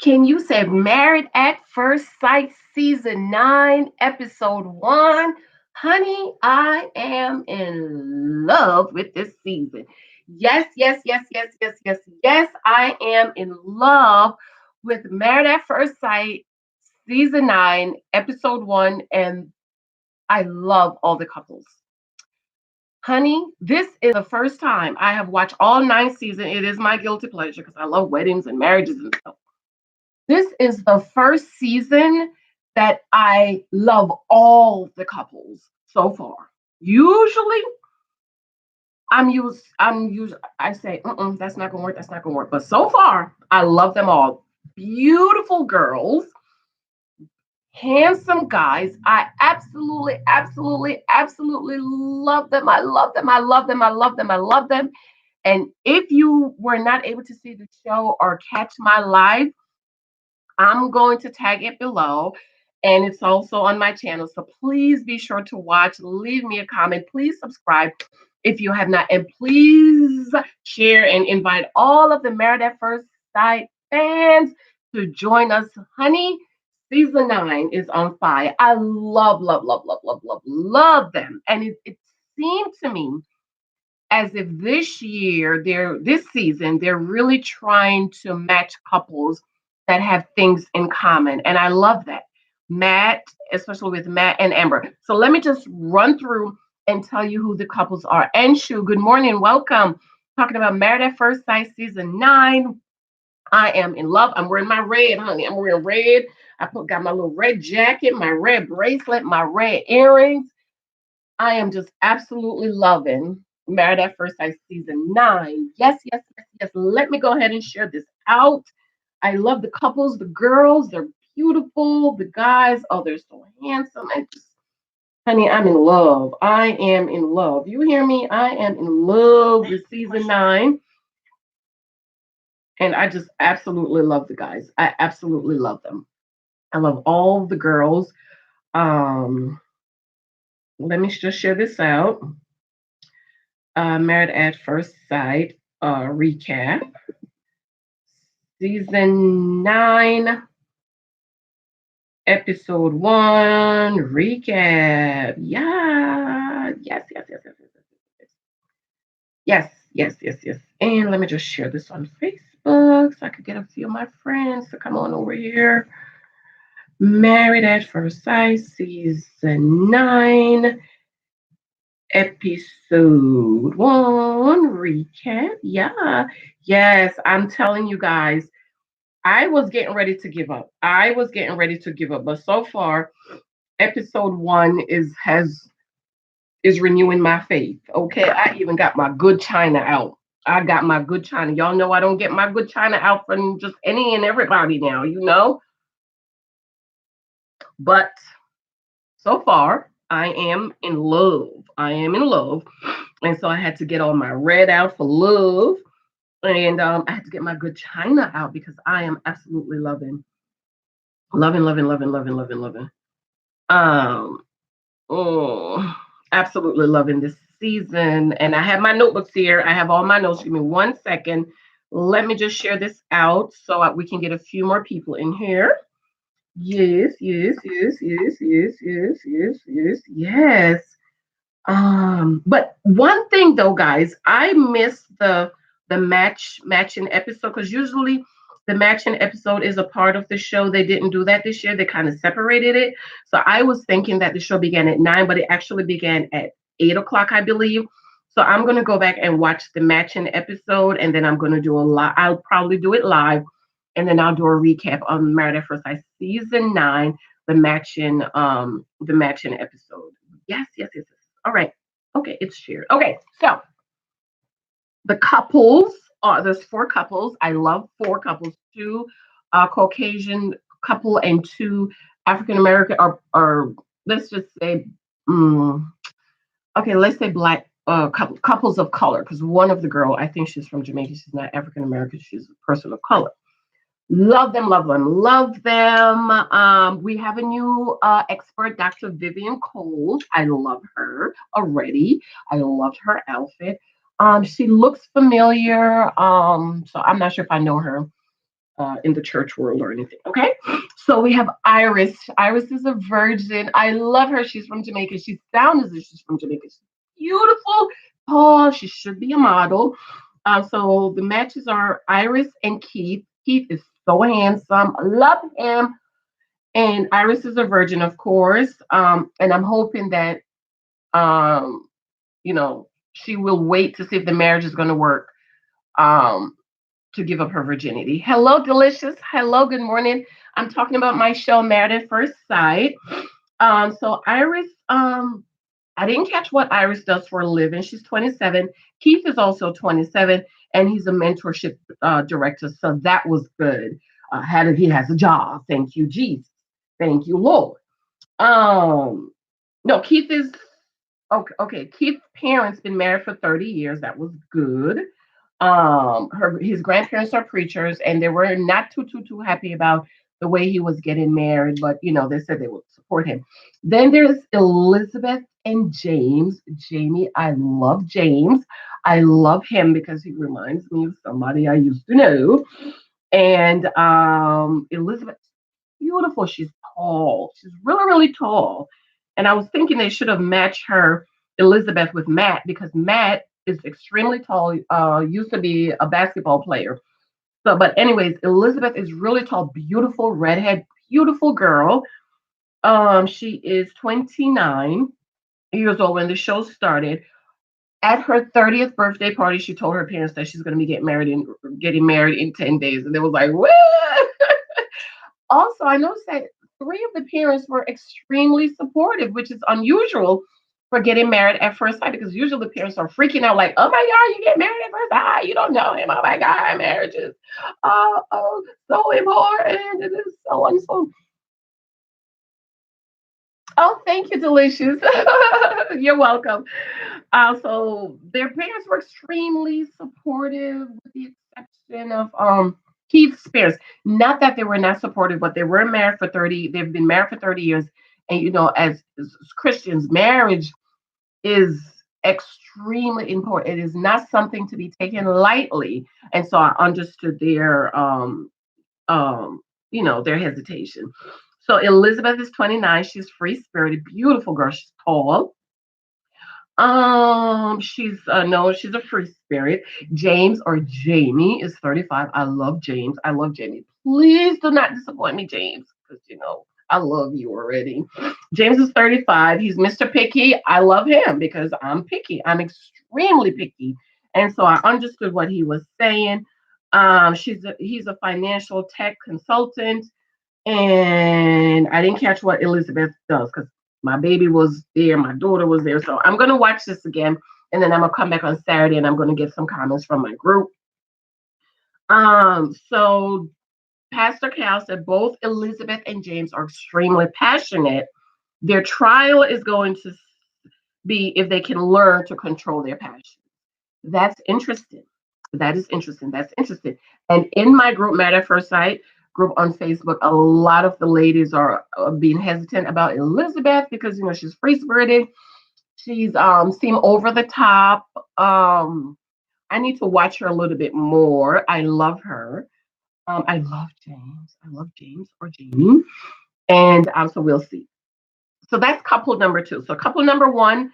Can you say Married at First Sight Season 9, Episode 1? Honey, I am in love with this season. Yes, yes, yes, yes, yes, yes, yes, I am in love with Married at First Sight Season 9, Episode 1, and I love all the couples. Honey, this is the first time I have watched all 9 seasons. It is my guilty pleasure because I love weddings and marriages and stuff. This is the first season that I love all the couples so far. Usually, I say, that's not gonna work, that's not gonna work. But so far, I love them all. Beautiful girls, handsome guys. I absolutely, absolutely, absolutely love them. I love them. I love them. I love them. I love them. And if you were not able to see the show or catch my live, I'm going to tag it below. And it's also on my channel. So please be sure to watch. Leave me a comment. Please subscribe if you have not. And please share and invite all of the Married at First Sight fans to join us. Honey, season 9 is on fire. I love, love, love, love, love, love, love them. And it seemed to me as if this season, they're really trying to match couples that have things in common. And I love that. Matt, especially with Matt and Amber. So let me just run through and tell you who the couples are. Anshu, good morning, welcome. Talking about Married at First Sight season 9. I am in love. I'm wearing my red, honey. I'm wearing red. Got my little red jacket, my red bracelet, my red earrings. I am just absolutely loving Married at First Sight season 9. Yes, yes, yes, yes. Let me go ahead and share this out. I love the couples, the girls, they're beautiful. The guys, oh, they're so handsome. Honey, I'm in love. I am in love. You hear me? I am in love with season 9. And I just absolutely love the guys. I absolutely love them. I love all the girls. Um, Let me just share this out. Married at First Sight recap. Season 9, Episode 1 recap. Yeah. Yes, yes, yes, yes, yes, yes. Yes, yes, yes, yes. And let me just share this on Facebook so I could get a few of my friends to come on over here. Married at First Sight, Season 9, Episode 1 recap. Yeah. Yes, I'm telling you guys, I was getting ready to give up. I was getting ready to give up, but so far, episode 1 is renewing my faith. Okay, I even got my good china out. I got my good china. Y'all know I don't get my good china out from just any and everybody now, you know. But so far, I am in love. I am in love, and so I had to get all my red out for love, and I had to get my good china out because I am absolutely loving, loving, loving, loving, loving, loving. Um, oh, absolutely loving this season. And I have my notebooks here. I have all my notes. Give me 1 second. Let me just share this out so we can get a few more people in here. Yes, yes, yes, yes, yes, yes, yes, yes, yes. But one thing though, guys, I missed the matching episode because usually the matching episode is a part of the show. They didn't do that this year. They kind of separated it. So I was thinking that the show began at 9, but it actually began at 8 o'clock, I believe. So I'm gonna go back and watch the matching episode, and then I'm gonna do a live. I'll probably do it live, and then I'll do a recap on Married at First Sight season 9, the matching episode. Yes, yes, yes, yes. All right. Okay, it's shared. Okay, so the couples are there's 4 couples. I love 4 couples, 2 Caucasian couple and 2 African American or let's just say mm, okay, let's say black couples of color because one of the girl I think she's from Jamaica. She's not African American. She's a person of color. Love them, love them, love them. We have a new expert, Dr. Vivian Coles. I love her already. I loved her outfit. She looks familiar. So I'm not sure if I know her in the church world or anything. Okay. So we have Iris. Iris is a virgin. I love her. She's from Jamaica. She sounds as if she's from Jamaica. She's beautiful, tall. She should be a model. So the matches are Iris and Keith. Keith is so handsome. I love him. And Iris is a virgin, of course. And I'm hoping that um, she will wait to see if the marriage is going to work. Um, to give up her virginity. Hello, delicious. Hello, good morning. I'm talking about my show, Married at First Sight. So Iris, I didn't catch what Iris does for a living. She's 27. Keith is also 27, and he's a mentorship director. So that was good. He has a job. Thank you, Jesus. Thank you, Lord. Um, no, Keith is okay. Okay, Keith's parents been married for 30 years. That was good. His grandparents are preachers, and they were not too happy about the way he was getting married, but they said they would support him. Then there's Elizabeth and James. Jamie, I love James. I love him because he reminds me of somebody I used to know. And Elizabeth, beautiful. She's tall. She's really tall. And I was thinking they should have matched her Elizabeth with Matt because Matt is extremely tall. Used to be a basketball player. So, but anyways, Elizabeth is really tall, beautiful redhead, beautiful girl. She is 29 years old when the show started. At her 30th birthday party, she told her parents that she's going to be getting married in 10 days, and they was like, "What?" Also, I noticed that three of the parents were extremely supportive, which is unusual for getting married at first sight because usually the parents are freaking out like, oh my God, you get married at first sight. You don't know him. Oh my God, marriage is so important. It is so and so. Oh, thank you, Delicious. You're welcome. So their parents were extremely supportive, with the exception of Keith's parents. Not that they were not supportive, but they were married for 30. They've been married for 30 years, and as Christians, marriage is extremely important. It is not something to be taken lightly, and so I understood um their hesitation. So Elizabeth is 29. She's free spirited, beautiful girl. She's tall. She's no, she's a free spirit. James or Jamie is 35. I love James. I love Jamie. Please do not disappoint me, James, because I love you already. James is 35. He's Mr. Picky. I love him because I'm picky. I'm extremely picky. And so I understood what he was saying. He's a financial tech consultant, and I didn't catch what Elizabeth does because my baby was there, my daughter was there. So I'm gonna watch this again, and then I'm gonna come back on Saturday, and I'm gonna get some comments from my group. So Pastor Cal said both Elizabeth and James are extremely passionate. Their trial is going to be if they can learn to control their passion. That's interesting. That is interesting. That's interesting. And in my group, Matter at First Sight group on Facebook, a lot of the ladies are being hesitant about Elizabeth because she's free spirited. She's seem over the top. I need to watch her a little bit more. I love her. I love James. I love James or Jamie. And so we'll see. So that's couple number two. So couple number one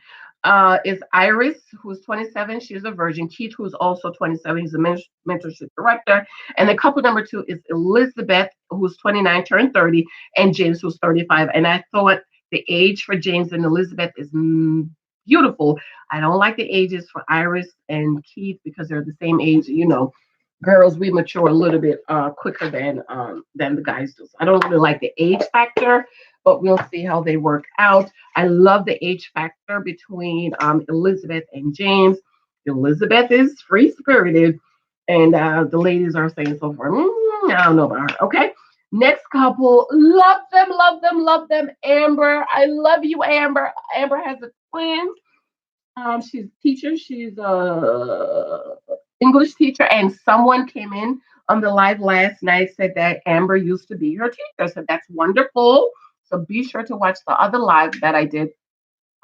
is Iris, who's 27. She's a virgin. Keith, who's also 27. He's a mentorship director. And then couple number two is Elizabeth, who's 29, turned 30, and James, who's 35. And I thought the age for James and Elizabeth is beautiful. I don't like the ages for Iris and Keith because they're the same age. Girls, we mature a little bit quicker than the guys do. So I don't really like the age factor, but we'll see how they work out. I love the age factor between Elizabeth and James. Elizabeth is free spirited, and the ladies are saying so far. I don't know about her. Okay. Next couple, love them, love them, love them. Amber, I love you, Amber. Amber has a twin. She's a teacher. She's a English teacher, and someone came in on the live last night said that Amber used to be her teacher. So that's wonderful. So be sure to watch the other live that I did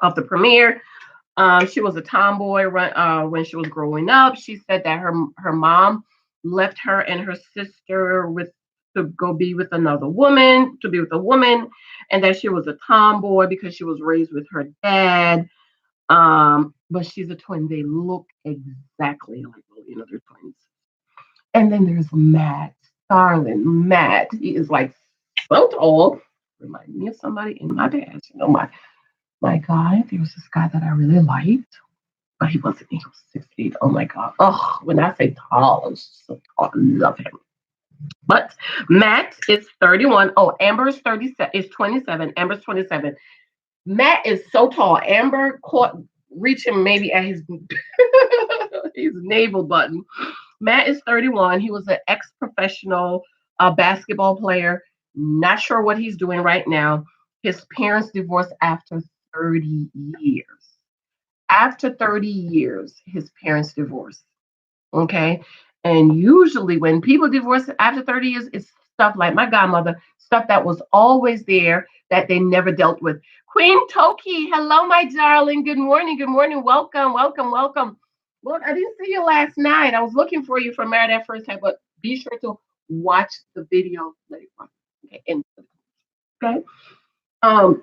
of the premiere. She was a tomboy when she was growing up. She said that her mom left her and her sister with to go be with another woman, to be with a woman, and that she was a tomboy because she was raised with her dad. But she's a twin. They look exactly like, you know, they're twins. And then there's Matt, darling Matt. He is like so tall. Remind me of somebody in my past. You know, my guy. There was this guy that I really liked, but he wasn't. He was 6'8". Oh my god. Oh, when I say tall, I was so tall. I love him. But Matt is 31. Oh, Amber's 37 is 27. Amber's 27. Matt is so tall. Amber caught reaching maybe at his his navel button. Matt is 31. He was an ex-professional basketball player. Not sure what he's doing right now. His parents divorced after 30 years. After 30 years, his parents divorced. Okay. And usually when people divorce after 30 years, it's stuff like my godmother, stuff that was always there that they never dealt with. Queen Toki, hello, my darling. Good morning. Good morning. Welcome, welcome, welcome. Look, I didn't see you last night. I was looking for you for Married at First Sight, but be sure to watch the video later on. Okay. Okay. Um,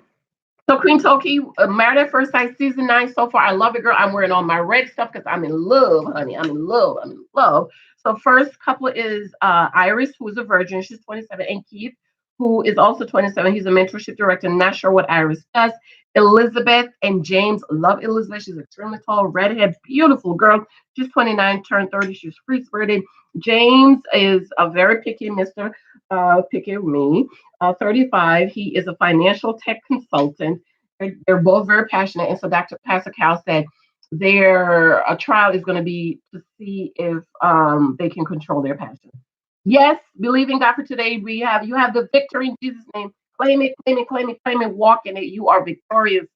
so Queen Toki, Married at First Sight season 9 so far. I love it, girl. I'm wearing all my red stuff because I'm in love, honey. I'm in love. I'm in love. So first couple is Iris, who's a virgin. She's 27, and Keith, who is also 27. He's a mentorship director. Not sure what Iris does. Elizabeth and James, love Elizabeth. She's extremely tall, redhead, beautiful girl. She's 29, turned 30. She's free spirited. James is a very picky Mister. Picky me. 35. He is a financial tech consultant. They're both very passionate. And so Dr. Pascal said their trial is going to be to see if they can control their passion. Yes, believe in God for today. You have the victory in Jesus' name. Claim it, claim it, claim it, claim it, walk in it. You are victorious,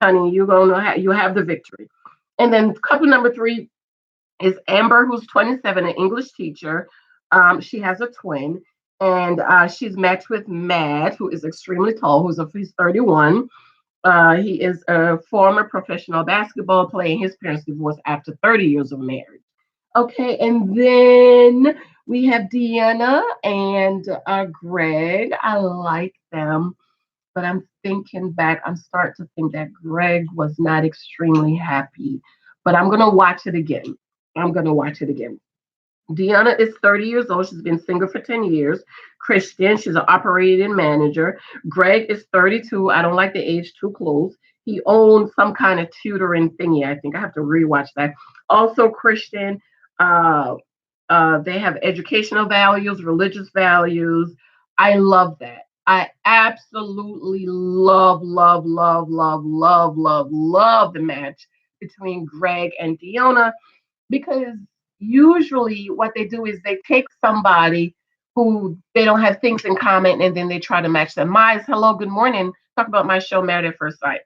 honey. You have the victory. And then couple number 3 is Amber, who's 27, an English teacher. She has a twin, and she's matched with Matt, who is extremely tall, he's 31. He is a former professional basketball player. His parents divorced after 30 years of marriage. Okay, and then we have Deanna and Greg. I like them, but I'm thinking back. I'm starting to think that Greg was not extremely happy, but I'm going to watch it again. I'm going to watch it again. Deanna is 30 years old. She's been single for 10 years. Christian, she's an operating manager. Greg is 32. I don't like the age too close. He owns some kind of tutoring thingy. I think I have to rewatch that. Also, Christian, uh, they have educational values, religious values. I love that. I absolutely love, love, love, love, love, love, love the match between Greg and Deanna because usually what they do is they take somebody who they don't have things in common and then they try to match them. Mize, hello, good morning. Talk about my show, Married at First Sight.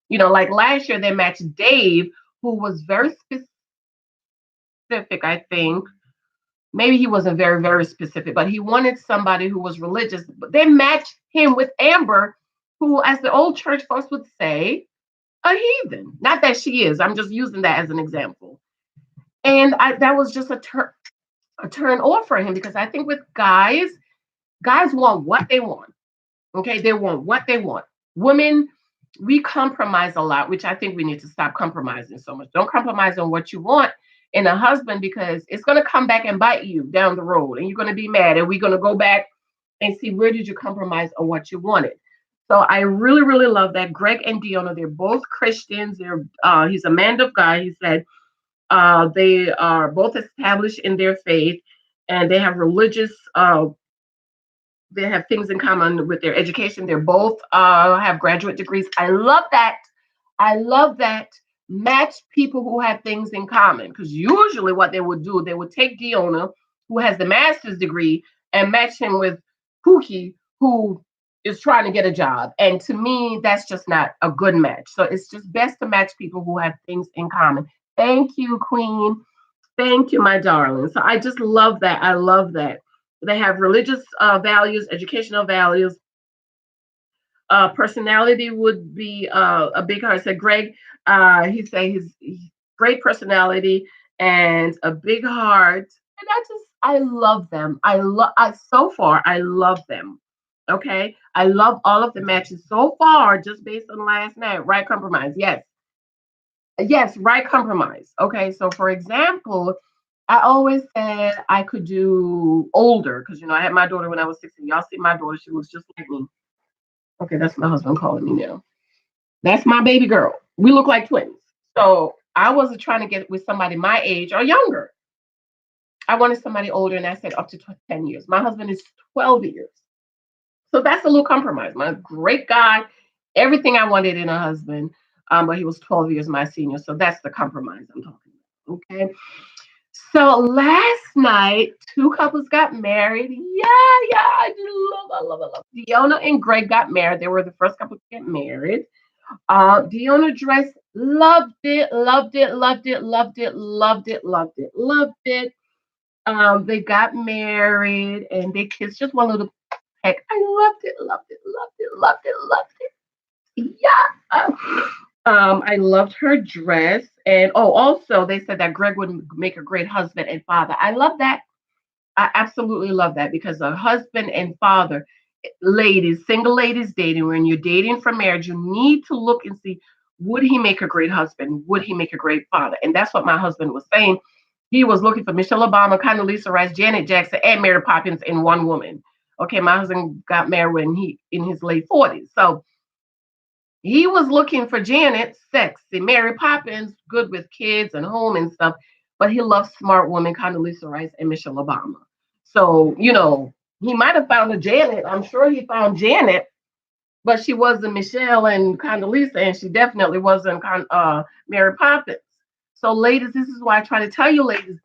You know, like last year they matched Dave, who was very specific, I think. Maybe he wasn't very, very specific, but he wanted somebody who was religious. But they matched him with Amber, who, as the old church folks would say, a heathen. Not that she is. I'm just using that as an example. And that was just a turn off for him because I think with guys want what they want. Okay, they want what they want. Women, we compromise a lot, which I think we need to stop compromising so much. Don't compromise on what you want in a husband because it's going to come back and bite you down the road, and you're going to be mad. And we're going to go back and see where did you compromise on what you wanted. So I really, really love that. Greg and Deanna, they're both Christians. He's a man of God. He said they are both established in their faith, and they have religious. They have things in common with their education. They're both have graduate degrees. I love that. I love that. Match people who have things in common. Because usually what they would do, they would take Deanna, who has the master's degree, and match him with Pookie, who is trying to get a job. And to me, that's just not a good match. So it's just best to match people who have things in common. Thank you, Queen. Thank you, my darling. So I just love that. I love that. They have religious values, educational values. Personality would be a big heart. Said Greg, He say he's great personality and a big heart. And I love them. I so far I love them. Okay. I love all of the matches so far, just based on last night. Right compromise. Yes. Yes, right compromise. Okay. So for example, I always said I could do older because I had my daughter when I was 16. Y'all see my daughter, she looks just like me. Okay, that's my husband calling me now. That's my baby girl. We look like twins. So I wasn't trying to get with somebody my age or younger. I wanted somebody older, and I said up to 10 years. My husband is 12 years. So that's a little compromise. My great guy, everything I wanted in a husband, but he was 12 years my senior. So that's the compromise I'm talking about. Okay. So last night, two couples got married. Yeah, I love. Deanna and Greg got married. They were the first couple to get married. Deanna dressed, loved it, loved it, loved it, loved it, loved it, loved it, loved it. They got married and they kissed just one little peck. I loved it, loved it, loved it, loved it, loved it. Yeah. I loved her dress. And also they said that Greg would make a great husband and father. I love that. I absolutely love that because a husband and father, ladies, single ladies dating, when you're dating for marriage, you need to look and see, would he make a great husband? Would he make a great father? And that's what my husband was saying. He was looking for Michelle Obama, Condoleezza Rice, Janet Jackson, and Mary Poppins in one woman. Okay, my husband got married when he in his late 40s. So he was looking for Janet, sexy, Mary Poppins, good with kids and home and stuff, but he loves smart women, Condoleezza Rice and Michelle Obama. So, he might have found a Janet. I'm sure he found Janet, but she wasn't Michelle and Condoleezza, and she definitely wasn't Mary Poppins. So, ladies, this is why I try to tell you, ladies,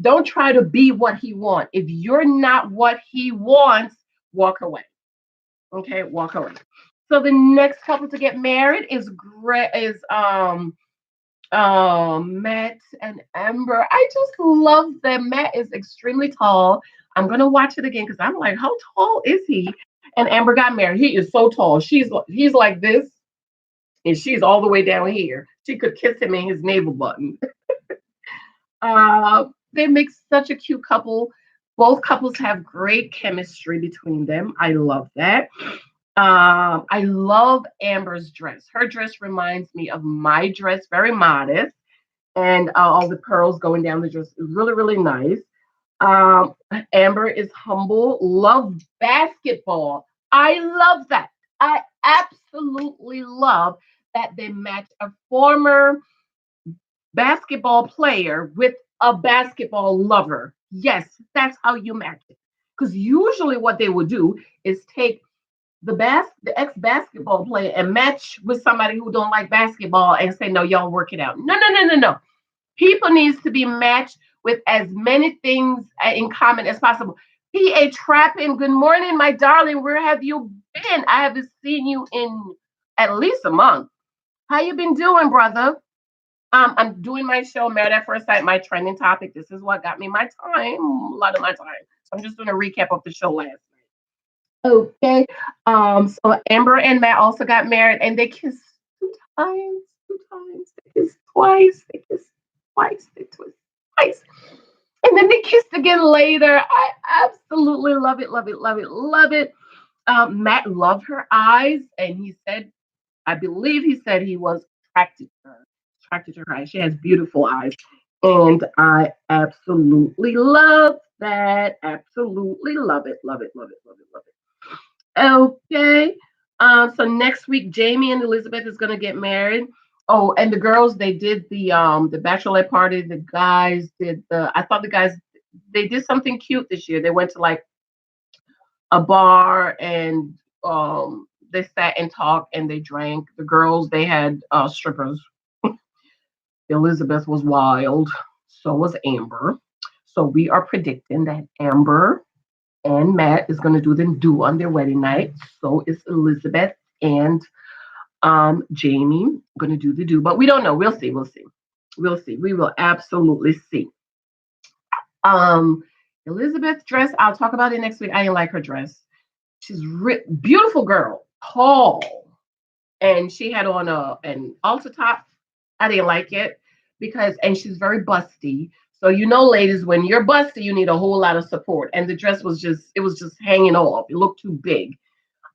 don't try to be what he wants. If you're not what he wants, walk away. Okay, walk away. So the next couple to get married is Matt and Amber. I just love them. Matt is extremely tall. I'm gonna watch it again because I'm like, how tall is he? And Amber got married. He is so tall. He's like this, and she's all the way down here. She could kiss him in his navel button. They make such a cute couple. Both couples have great chemistry between them. I love that. I love Amber's dress. Her dress reminds me of my dress, very modest, and all the pearls going down the dress is really, really nice. Um, Amber is humble, love basketball. I love that. I absolutely love that they match a former basketball player with a basketball lover. Yes, that's how you match it. Because usually what they would do is take the ex basketball player and match with somebody who don't like basketball and say, no, y'all work it out. No, no, no, no, no. People needs to be matched with as many things in common as possible. P.A. Trappin, good morning, my darling. Where have you been? I haven't seen you in at least a month. How you been doing, brother? I'm doing my show, Married at First Sight, my trending topic. This is what got me my time, a lot of my time. So I'm just doing a recap of the show last night. Okay. So Amber and Matt also got married and they kissed times, two times, they kissed twice, they kissed twice, they kissed twice. And then they kissed again later. I absolutely love it, love it, love it, love it. Matt loved her eyes, and he said, I believe he said he was attracted to her eyes. She has beautiful eyes. And I absolutely love that. Absolutely love it, love it, love it, love it, love it. Okay. So next week, Jamie and Elizabeth is gonna get married. Oh, and the girls, they did the bachelorette party. The guys did the I thought the guys they did something cute this year. They went to like a bar and they sat and talked and they drank. The girls, they had strippers. Elizabeth was wild. So was Amber. So we are predicting that Amber and Matt is going to do the do on their wedding night. So is Elizabeth and Jamie going to do the do, but we don't know. We'll see. We'll see. We'll see. We will absolutely see. Um, Elizabeth's dress. I'll talk about it next week. I didn't like her dress. She's beautiful girl, tall, and she had on an altar top. I didn't like it because, and she's very busty. So you know, ladies, when you're busty, you need a whole lot of support. And the dress was just, it was just hanging off. It looked too big.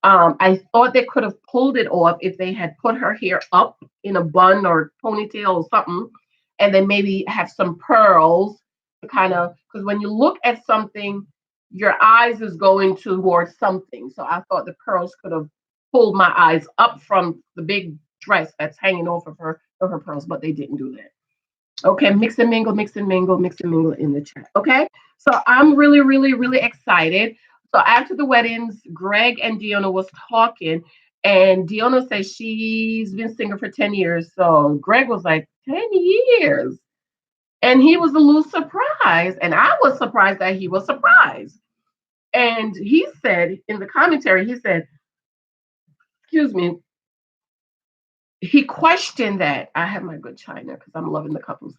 I thought they could have pulled it off if they had put her hair up in a bun or ponytail or something, and then maybe have some pearls to kind of, because when you look at something, your eyes is going towards something. So I thought the pearls could have pulled my eyes up from the big dress that's hanging off of her pearls, but they didn't do that. Okay, mix and mingle, mix and mingle, mix and mingle in the chat. Okay, so I'm really, really, really excited. So after the weddings, Greg and Deanna was talking, and Deanna said she's been single for 10 years. So Greg was like, 10 years. And he was a little surprised, and I was surprised that he was surprised. And he said in the commentary, he said, excuse me, he questioned that. I have my good china because I'm loving the couples.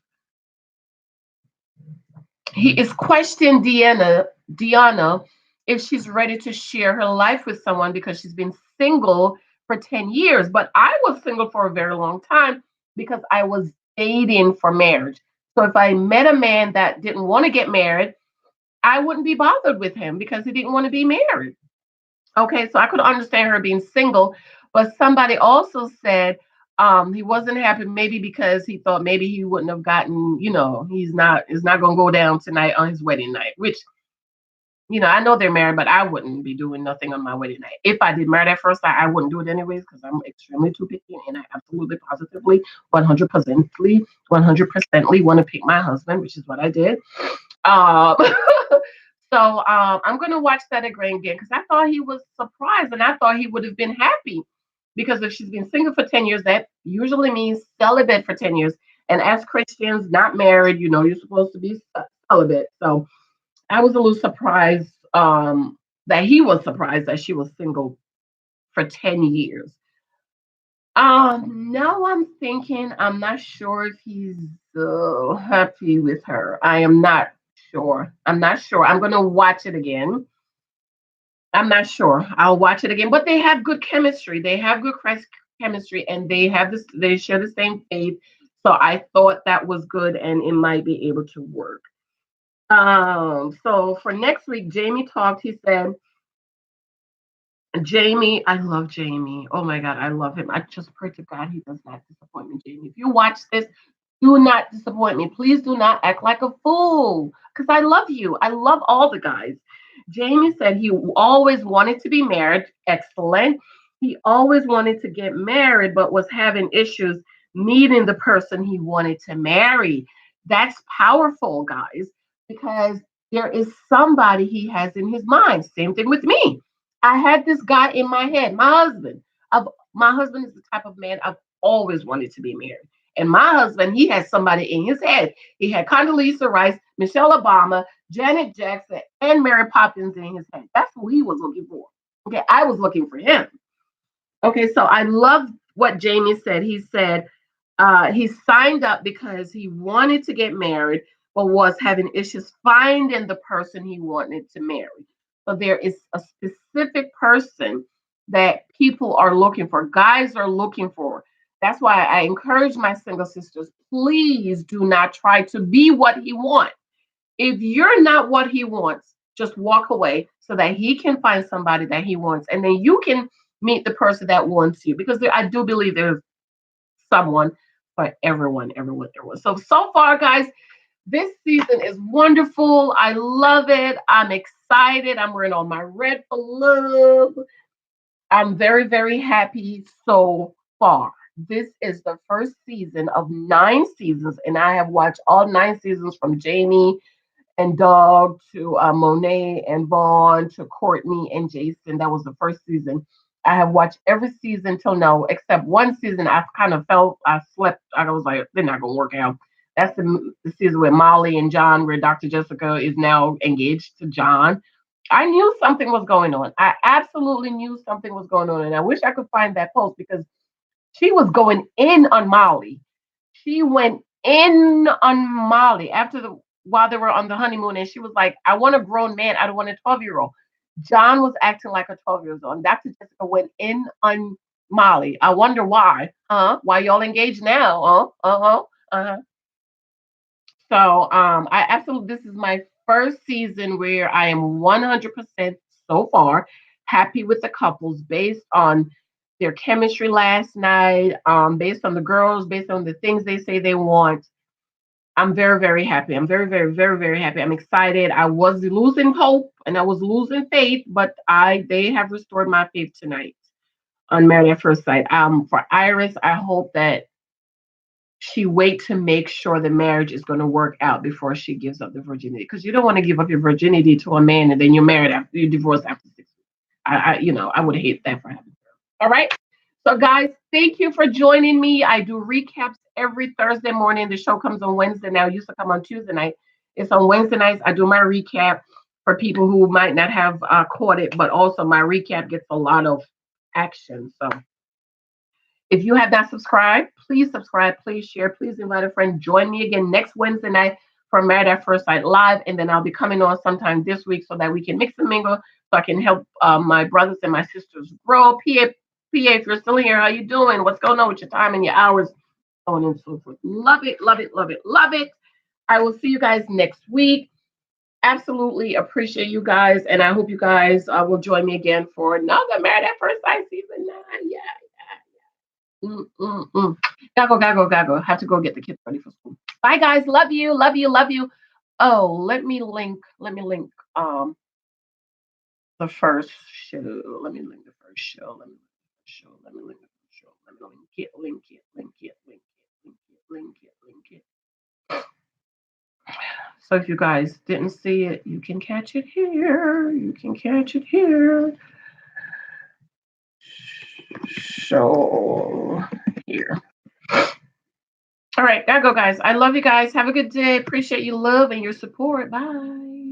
He is questioning Deanna, if she's ready to share her life with someone because she's been single for 10 years. But I was single for a very long time because I was dating for marriage. So if I met a man that didn't want to get married, I wouldn't be bothered with him because he didn't want to be married. Okay, so I could understand her being single, but somebody also said he wasn't happy maybe because he thought maybe he wouldn't have gotten, he's not gonna go down tonight on his wedding night, which I know they're married, but I wouldn't be doing nothing on my wedding night. If I did marry at first sight, I wouldn't do it anyways because I'm extremely too picky and I absolutely positively 100%ly want to pick my husband, which is what I did. Um, so I'm gonna watch that again because I thought he was surprised and I thought he would have been happy because if she's been single for 10 years, that usually means celibate for 10 years. And as Christians, not married, you're supposed to be celibate. So I was a little surprised that he was surprised that she was single for 10 years. Now I'm thinking I'm not sure if he's happy with her. I am not sure. I'm not sure. I'm gonna watch it again. I'm not sure. I'll watch it again. But they have good chemistry. They have good chemistry, and they have this. They share the same faith. So I thought that was good, and it might be able to work. So for next week, Jamie talked. He said, Jamie, I love Jamie. Oh my God, I love him. I just pray to God he does not disappoint me, Jamie. If you watch this, do not disappoint me. Please do not act like a fool because I love you. I love all the guys. Jamie said he always wanted to be married. Excellent. He always wanted to get married, but was having issues meeting the person he wanted to marry. That's powerful, guys, because there is somebody he has in his mind. Same thing with me. I had this guy in my head, my husband. My husband is the type of man I've always wanted to be married. And my husband, he had somebody in his head. He had Condoleezza Rice, Michelle Obama, Janet Jackson, and Mary Poppins in his head. That's who he was looking for. Okay, I was looking for him. Okay, so I love what Jamie said. He said he signed up because he wanted to get married, but was having issues finding the person he wanted to marry. So there is a specific person that people are looking for, guys are looking for. That's why I encourage my single sisters, please do not try to be what he wants. If you're not what he wants, just walk away so that he can find somebody that he wants. And then you can meet the person that wants you. Because I do believe there's someone for everyone, everyone, everyone. So far, guys, this season is wonderful. I love it. I'm excited. I'm wearing all my red for love. I'm very, very happy so far. This is the first season of 9 seasons, and I have watched all 9 seasons from Jamie and Doug to Monet and Vaughn to Courtney and Jason. That was the first season. I have watched every season till now, except one season I kind of felt I slept. I was like, they're not going to work out. That's the season with Molly and John, where Dr. Jessica is now engaged to John. I knew something was going on. I absolutely knew something was going on. And I wish I could find that post because she was going in on Molly. She went in on Molly while they were on the honeymoon, and she was like, I want a grown man. I don't want a 12-year-old. John was acting like a 12-year-old. And Dr. Jessica went in on Molly. I wonder why. Huh? Why y'all engaged now? Uh-huh. Uh-huh. So I absolutely this is my first season where I am 100% so far happy with the couples based on their chemistry last night, based on the girls, based on the things they say they want. I'm very, very happy. I'm very, very, very, very happy. I'm excited. I was losing hope and I was losing faith, but I they have restored my faith tonight on Married at First Sight. For Iris, I hope that she wait to make sure the marriage is going to work out before she gives up the virginity. Because you don't want to give up your virginity to a man and then you're married after you divorce after 6 weeks. I would hate that for him. All right. So, guys, thank you for joining me. I do recaps every Thursday morning. The show comes on Wednesday now. It used to come on Tuesday night. It's on Wednesday nights. I do my recap for people who might not have caught it, but also my recap gets a lot of action. So, if you have not subscribed, please subscribe, please share, please invite a friend. Join me again next Wednesday night for Married at First Sight Live. And then I'll be coming on sometime this week so that we can mix and mingle so I can help my brothers and my sisters grow. if you're still here, how you doing? What's going on with your time and your hours? So on and so forth. Love it, love it, love it, love it. I will see you guys next week. Absolutely appreciate you guys. And I hope you guys will join me again for another Married at First Sight season 9. Yeah. Gago. Have to go get the kids ready for school. Bye, guys. Love you. Love you. Love you. Oh, let me link. The first show. Let me link the first show. Let me link the first show. Let me link the first show. Let me link it. Link it. Link it. Link it. Link it. Link it. Link it. So if you guys didn't see it, you can catch it here. You can catch it here. Show here. All right, gotta go, guys. I love you guys. Have a good day. Appreciate your love and your support. Bye.